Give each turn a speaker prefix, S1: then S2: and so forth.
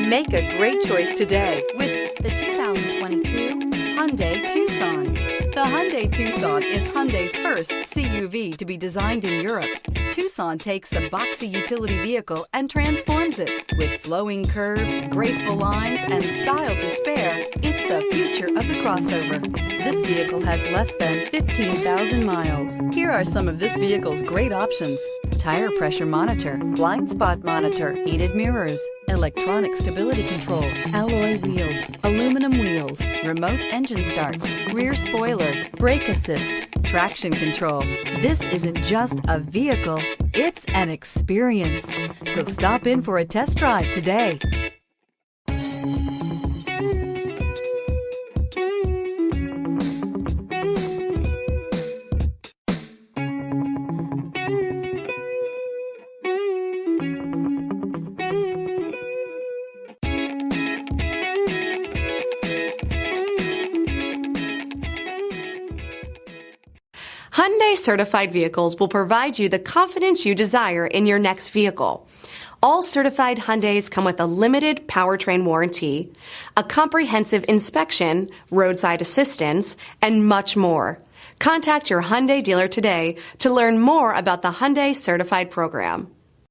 S1: Make a great choice today with the 2022 Hyundai Tucson. The Hyundai Tucson is Hyundai's first CUV to be designed in Europe. Tucson takes the boxy utility vehicle and transforms it. With flowing curves, graceful lines, and style to spare, it's the future of the crossover. This vehicle has less than 15,000 miles. Here are some of this vehicle's great options: tire pressure monitor, blind spot monitor, heated mirrors, electronic stability control, alloy wheels, aluminum wheels, remote engine start, rear spoiler, brake assist, traction control. This isn't just a vehicle, it's an experience. So stop in for a test drive today.
S2: Hyundai certified vehicles will provide you the confidence you desire in your next vehicle. All certified Hyundais come with a limited powertrain warranty, a comprehensive inspection, roadside assistance, and much more. Contact your Hyundai dealer today to learn more about the Hyundai Certified Program.